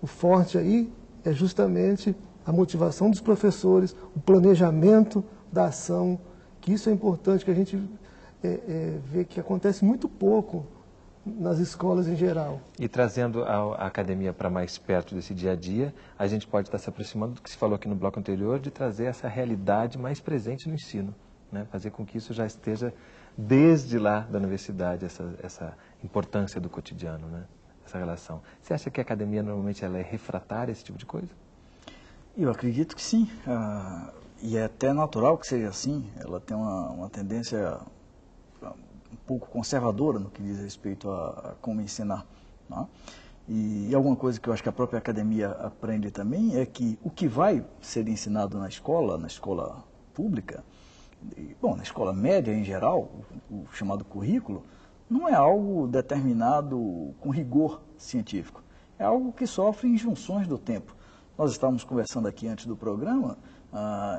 forte aí é justamente a motivação dos professores, o planejamento da ação, que isso é importante, que a gente vê que acontece muito pouco nas escolas em geral. E trazendo a academia para mais perto desse dia a dia, a gente pode estar se aproximando do que se falou aqui no bloco anterior, de trazer essa realidade mais presente no ensino, né? Fazer com que isso já esteja desde lá da universidade, essa importância do cotidiano, né? Essa relação. Você acha que a academia normalmente ela é refratária a esse tipo de coisa? Eu acredito que sim. E é até natural que seja assim. Ela tem uma tendência um pouco conservadora no que diz respeito a como ensinar, né? E alguma coisa que eu acho que a própria academia aprende também é que o que vai ser ensinado na escola pública, bom, na escola média em geral, o chamado currículo, não é algo determinado com rigor científico. É algo que sofre injunções do tempo. Nós estávamos conversando aqui antes do programa.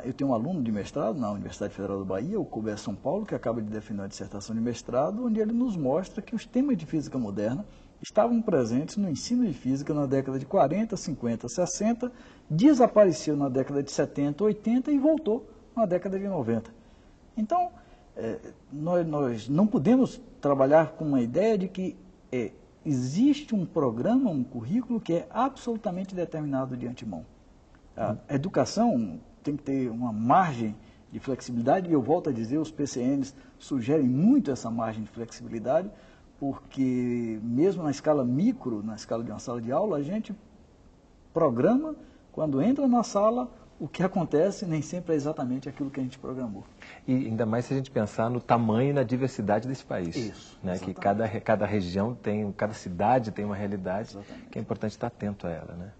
Eu tenho um aluno de mestrado na Universidade Federal da Bahia, o Couber São Paulo, que acaba de defender uma dissertação de mestrado, onde ele nos mostra que os temas de física moderna estavam presentes no ensino de física na década de 40, 50, 60, desapareceu na década de 70, 80 e voltou na década de 90. Então, nós não podemos trabalhar com uma ideia de que existe um programa, um currículo que é absolutamente determinado de antemão. A educação tem que ter uma margem de flexibilidade, e eu volto a dizer, os PCNs sugerem muito essa margem de flexibilidade, porque mesmo na escala micro, na escala de uma sala de aula, a gente programa, quando entra na sala, o que acontece nem sempre é exatamente aquilo que a gente programou. E ainda mais se a gente pensar no tamanho e na diversidade desse país. Isso, né? Que cada região cada cidade tem uma realidade, exatamente, que é importante estar atento a ela, né?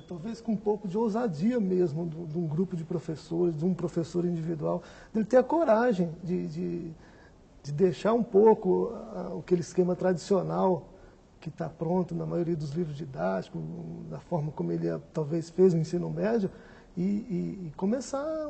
Talvez com um pouco de ousadia mesmo de um grupo de professores, de um professor individual, dele ter a coragem de deixar um pouco aquele esquema tradicional que está pronto na maioria dos livros didáticos, da forma como ele talvez fez no ensino médio, e começar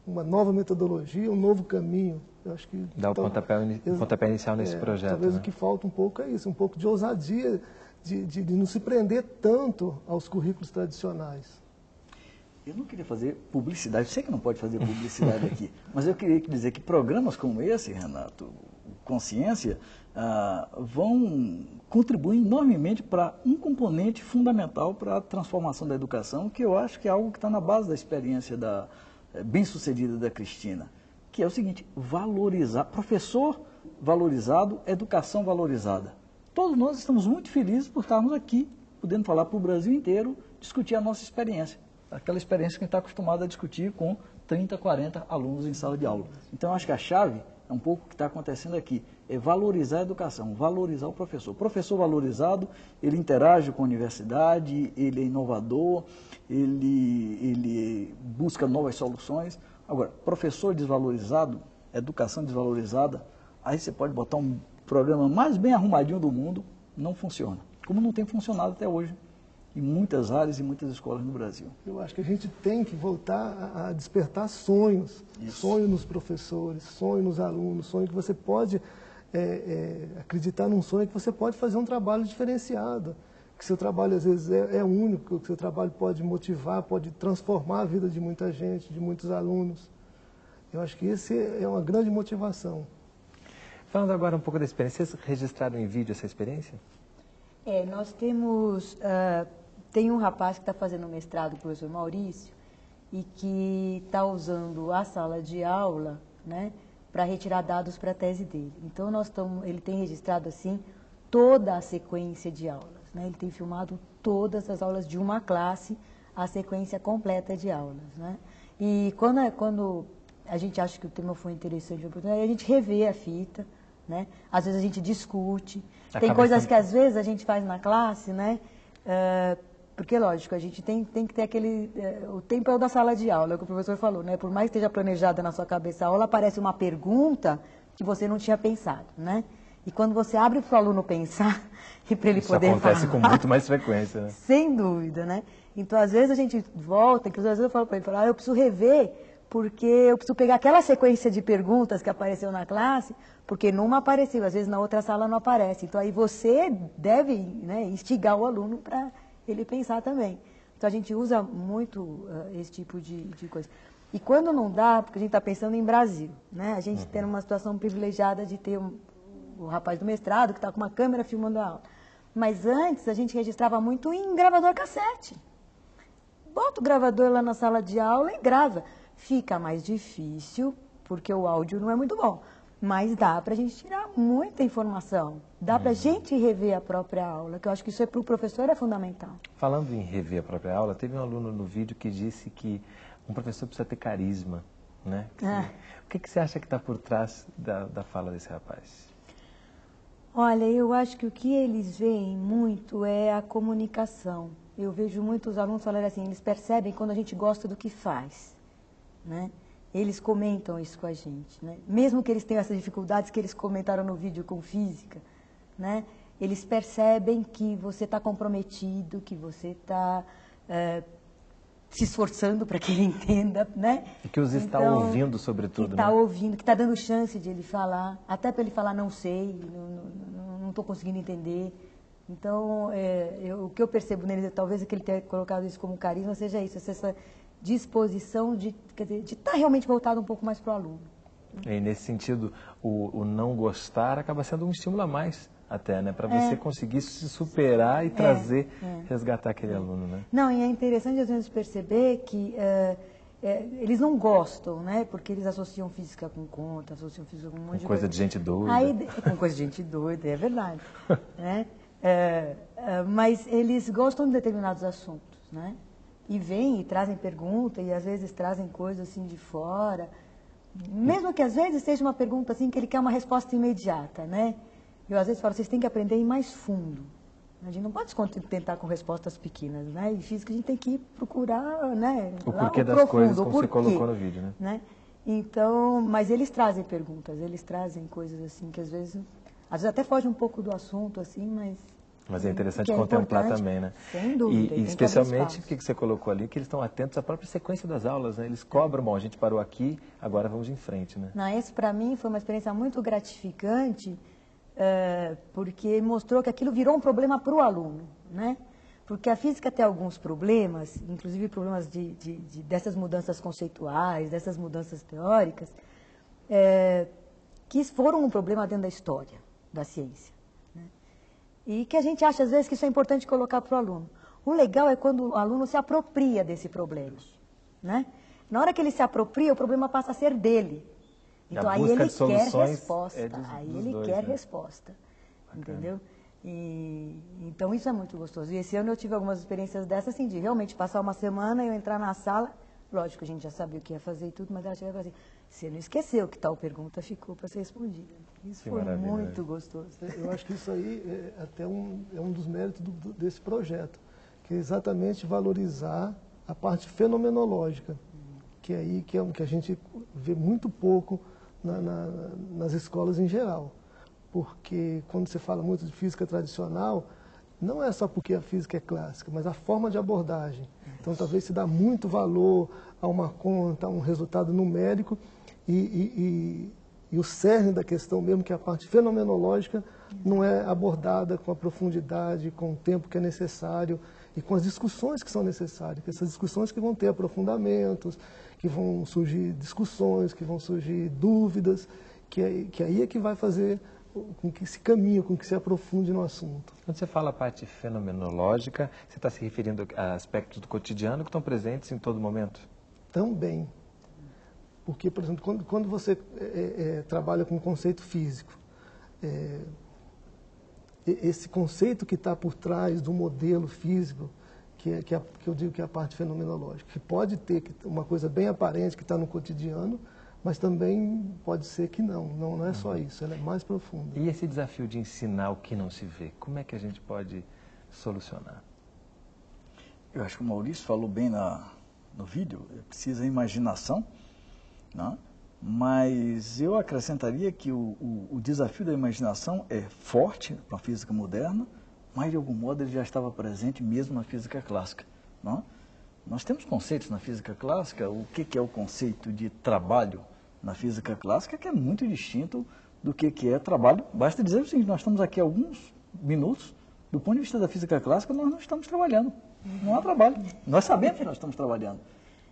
uma nova metodologia, um novo caminho. Eu acho que dá o pontapé inicial nesse projeto. Talvez, né? O que falta um pouco é isso, um pouco de ousadia, de não se prender tanto aos currículos tradicionais. Eu não queria fazer publicidade, eu sei que não pode fazer publicidade aqui, mas eu queria dizer que programas como esse, Renato, Consciência, vão contribuir enormemente para um componente fundamental para a transformação da educação, que eu acho que é algo que está na base da experiência bem-sucedida da Cristina, que é o seguinte: valorizar, professor valorizado, educação valorizada. Todos nós estamos muito felizes por estarmos aqui, podendo falar para o Brasil inteiro, discutir a nossa experiência. Aquela experiência que a gente está acostumado a discutir com 30, 40 alunos em sala de aula. Então, acho que a chave É um pouco o que está acontecendo aqui. É valorizar a educação, valorizar o professor. O professor valorizado, ele interage com a universidade, ele é inovador, ele busca novas soluções. Agora, professor desvalorizado, educação desvalorizada, aí você pode botar um programa mais bem arrumadinho do mundo, não funciona. Como não tem funcionado até hoje em muitas áreas e muitas escolas no Brasil. Eu acho que a gente tem que voltar a despertar sonhos. Isso. Sonho nos professores, sonho nos alunos, sonho que você pode acreditar num sonho que você pode fazer um trabalho diferenciado. Que seu trabalho às vezes é único, que seu trabalho pode motivar, pode transformar a vida de muita gente, de muitos alunos. Eu acho que esse é uma grande motivação. Falando agora um pouco da experiência, vocês registraram em vídeo essa experiência? Nós temos... tem um rapaz que está fazendo mestrado, o professor Maurício, e que está usando a sala de aula, né, para retirar dados para a tese dele. Então, ele tem registrado, assim, toda a sequência de aulas. Né? Ele tem filmado todas as aulas de uma classe, a sequência completa de aulas. Né? E quando a gente acha que o tema foi interessante, a gente revê a fita, né? Às vezes a gente discute. Tem coisas que às vezes a gente faz na classe, né? Porque, lógico, a gente tem que ter aquele... o tempo é o da sala de aula, é o que o professor falou, né? Por mais que esteja planejada na sua cabeça a aula, aparece uma pergunta que você não tinha pensado, né? E quando você abre para o aluno pensar e para ele poder falar... Isso acontece com muito mais frequência, né? Sem dúvida, né? Então, às vezes a gente volta, inclusive às vezes eu falo para ele, eu preciso rever, porque eu preciso pegar aquela sequência de perguntas que apareceu na classe, porque numa apareceu, às vezes na outra sala não aparece. Então, aí você deve, né, instigar o aluno para ele pensar também. Então, a gente usa muito esse tipo de coisa. E quando não dá, porque a gente está pensando em Brasil, né? A gente tem uma situação privilegiada de ter o rapaz do mestrado que está com uma câmera filmando a aula. Mas antes, a gente registrava muito em gravador cassete. Bota o gravador lá na sala de aula e grava. Fica mais difícil, porque o áudio não é muito bom. Mas dá para a gente tirar muita informação. Dá para a gente rever a própria aula, que eu acho que isso para o professor é fundamental. Falando em rever a própria aula, teve um aluno no vídeo que disse que um professor precisa ter carisma, né? O que você acha que está por trás da fala desse rapaz? Olha, eu acho que o que eles veem muito é a comunicação. Eu vejo muitos alunos falarem assim, eles percebem quando a gente gosta do que faz, né? Eles comentam isso com a gente, né? Mesmo que eles tenham essas dificuldades que eles comentaram no vídeo com física, né? Eles percebem que você está comprometido, que você está se esforçando para que ele entenda, né? E que os está ouvindo, sobretudo, que está ouvindo, que está dando chance de ele falar, até para ele falar não sei, não estou conseguindo entender. Então, o que eu percebo neles, talvez que ele tenha colocado isso como carisma, seja isso, essa disposição de estar realmente voltado um pouco mais para o aluno. E nesse sentido, o não gostar acaba sendo um estímulo a mais até, né? Para você conseguir se superar e trazer, resgatar aquele aluno, né? Não, e é interessante às vezes perceber que eles não gostam, né? Porque eles associam física com conta, associam física com um monte de coisa de gente doida. Com coisa de gente doida, é verdade. Né? Mas eles gostam de determinados assuntos, né? E vêm e trazem pergunta, e às vezes trazem coisas assim de fora. Mesmo que às vezes seja uma pergunta assim que ele quer uma resposta imediata, né? Eu às vezes falo, vocês têm que aprender a ir mais fundo. A gente não pode se contentar com respostas pequenas, né? E física a gente tem que procurar, né? O porquê das coisas, como você colocou no vídeo, né? Então, mas eles trazem perguntas, eles trazem coisas assim que às vezes até foge um pouco do assunto, assim, mas é interessante contemplar também, né? Sem dúvida. E especialmente o que você colocou ali, que eles estão atentos à própria sequência das aulas, né? Eles cobram, bom, a gente parou aqui, agora vamos em frente, né? Não, isso para mim foi uma experiência muito gratificante, porque mostrou que aquilo virou um problema para o aluno, né? Porque a física tem alguns problemas, inclusive problemas dessas mudanças conceituais, dessas mudanças teóricas, que foram um problema dentro da história da ciência. E que a gente acha, às vezes, que isso é importante colocar para o aluno. O legal é quando o aluno se apropria desse problema, né? Na hora que ele se apropria, o problema passa a ser dele. Então, aí ele quer resposta. Aí ele quer resposta. Entendeu? Então, isso é muito gostoso. E esse ano eu tive algumas experiências dessas, assim, de realmente passar uma semana e eu entrar na sala. Lógico, a gente já sabia o que ia fazer e tudo, mas ela chegava assim, Você não esqueceu que tal pergunta ficou para ser respondida. Isso foi muito gostoso. Eu acho que isso aí é até um dos méritos desse projeto, que é exatamente valorizar a parte fenomenológica, que é o que a gente vê muito pouco nas escolas em geral. Porque quando você fala muito de física tradicional, não é só porque a física é clássica, mas a forma de abordagem. Então, talvez se dá muito valor a uma conta, a um resultado numérico, e o cerne da questão mesmo, que é a parte fenomenológica, não é abordada com a profundidade, com o tempo que é necessário e com as discussões que são necessárias. Essas discussões que vão ter aprofundamentos, que vão surgir discussões, que vão surgir dúvidas, que aí é que vai fazer com que se caminhe, com que se aprofunde no assunto. Quando você fala a parte fenomenológica, você está se referindo a aspectos do cotidiano que estão presentes em todo momento? Também. Porque, por exemplo, quando você trabalha com conceito físico, esse conceito que está por trás do modelo físico, que eu digo que é a parte fenomenológica, que pode ter uma coisa bem aparente que está no cotidiano, mas também pode ser que não é só isso, ela é mais profunda. E esse desafio de ensinar o que não se vê, como é que a gente pode solucionar? Eu acho que o Maurício falou bem no vídeo, precisa imaginação, né? Mas eu acrescentaria que o desafio da imaginação é forte para a física moderna, mas de algum modo ele já estava presente mesmo na física clássica, né? Nós temos conceitos na física clássica, o que é o conceito de trabalho na física clássica, que é muito distinto do que é trabalho. Basta dizer o seguinte, nós estamos aqui há alguns minutos, do ponto de vista da física clássica, nós não estamos trabalhando, não há trabalho, nós sabemos que nós estamos trabalhando.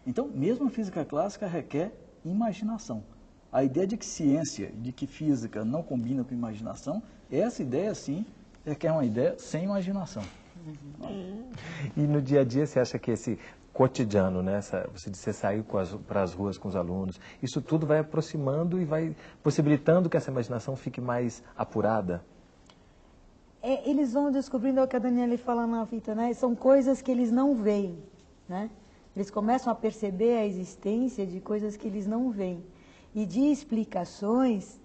Então, mesmo a física clássica requer imaginação. A ideia de que ciência, de que física não combina com imaginação, essa ideia, sim, requer uma ideia sem imaginação. E no dia a dia, você acha que esse cotidiano, né, você sair para as ruas com os alunos, isso tudo vai aproximando e vai possibilitando que essa imaginação fique mais apurada? Eles vão descobrindo o que a Daniela fala na fita, né? São coisas que eles não veem, né? Eles começam a perceber a existência de coisas que eles não veem. E de explicações,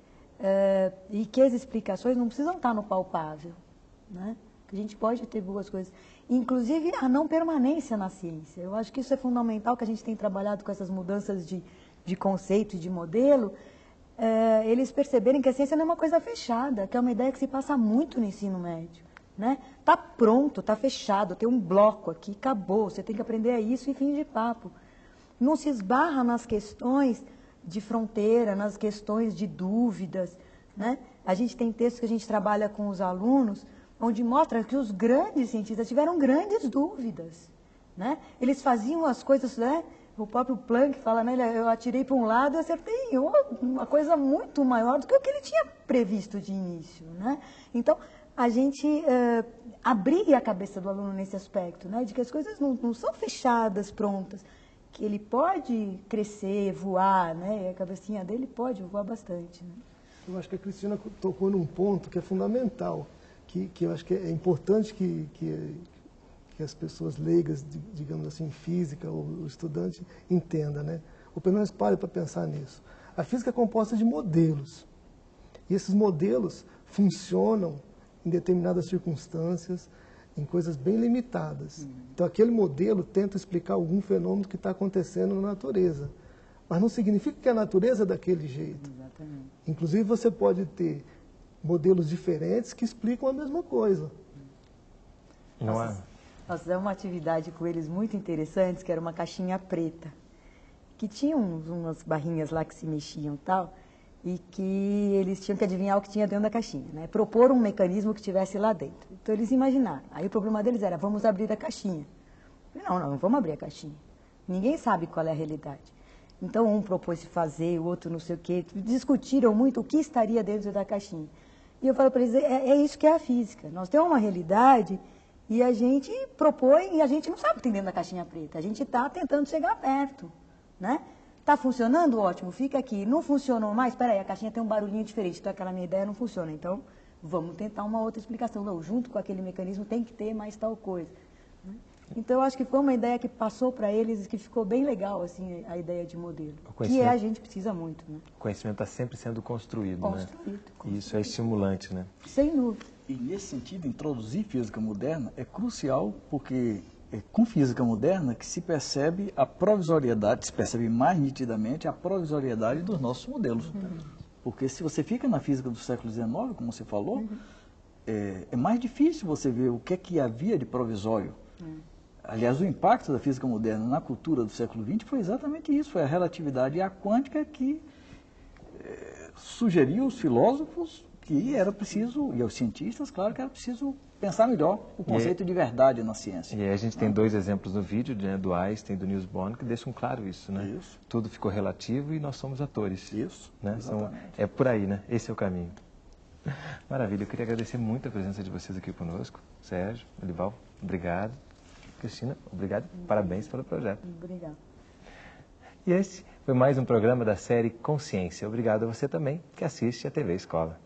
e que as explicações não precisam estar no palpável, né? Que a gente pode ter boas coisas. Inclusive a não permanência na ciência. Eu acho que isso é fundamental, que a gente tem trabalhado com essas mudanças de conceito e de modelo, eles perceberem que a ciência não é uma coisa fechada, que é uma ideia que se passa muito no ensino médio, né? Tá pronto, tá fechado, tem um bloco aqui, acabou, você tem que aprender isso e fim de papo. Não se esbarra nas questões de fronteira, nas questões de dúvidas, né? A gente tem textos que a gente trabalha com os alunos, onde mostra que os grandes cientistas tiveram grandes dúvidas, né? Eles faziam as coisas, né? O próprio Planck fala, né? Eu atirei para um lado e acertei uma coisa muito maior do que o que ele tinha previsto de início, né? Então, a gente abrir a cabeça do aluno nesse aspecto, né? De que as coisas não são fechadas, prontas, que ele pode crescer, voar, né? E a cabecinha dele pode voar bastante, né? Eu acho que a Cristina tocou num ponto que é fundamental, que eu acho que é importante que as pessoas leigas, digamos assim, física, ou o estudante, entenda, né? Ou pelo menos pare para pensar nisso. A física é composta de modelos. E esses modelos funcionam em determinadas circunstâncias, em coisas bem limitadas. Então, aquele modelo tenta explicar algum fenômeno que está acontecendo na natureza. Mas não significa que a natureza é daquele jeito. Exatamente. Inclusive, você pode ter modelos diferentes que explicam a mesma coisa. Não é? Nós fizemos uma atividade com eles muito interessante, que era uma caixinha preta, que tinha umas barrinhas lá que se mexiam e tal, e que eles tinham que adivinhar o que tinha dentro da caixinha, né? Propor um mecanismo que estivesse lá dentro. Então, eles imaginaram. Aí o problema deles era, vamos abrir a caixinha. Eu falei, não vamos abrir a caixinha. Ninguém sabe qual é a realidade. Então, um propôs fazer, o outro não sei o quê. Discutiram muito o que estaria dentro da caixinha. E eu falei para eles, é isso que é a física. Nós temos uma realidade e a gente propõe e a gente não sabe o que tem dentro da caixinha preta. A gente está tentando chegar perto, né? Está funcionando? Ótimo, fica aqui. Não funcionou mais? Espera aí, a caixinha tem um barulhinho diferente, então aquela minha ideia não funciona. Então, vamos tentar uma outra explicação. Não, junto com aquele mecanismo tem que ter mais tal coisa. Então, eu acho que foi uma ideia que passou para eles e que ficou bem legal, assim, a ideia de modelo. Que a gente precisa muito, né? O conhecimento está sempre sendo construído, né? Construído. E isso é estimulante, né? Sem dúvida. E nesse sentido, introduzir física moderna é crucial, porque é com física moderna que se percebe a provisoriedade, se percebe mais nitidamente a provisoriedade dos nossos modelos. Porque se você fica na física do século XIX, como você falou, é mais difícil você ver o que é que havia de provisório. Aliás, o impacto da física moderna na cultura do século XX foi exatamente isso, foi a relatividade e a quântica que sugeriu aos filósofos que era preciso, e aos cientistas, claro, que era preciso pensar melhor o conceito de verdade na ciência. E aí a gente tem dois exemplos no vídeo, né, do Einstein e do Niels Bohr, que deixam claro isso, né? Isso. Tudo ficou relativo e nós somos atores. Isso, né? É por aí, né? Esse é o caminho. Maravilha, eu queria agradecer muito a presença de vocês aqui conosco. Sérgio, Olival, obrigado. Cristina, obrigado. Parabéns pelo projeto. Obrigada. E esse foi mais um programa da série Consciência. Obrigado a você também que assiste a TV Escola.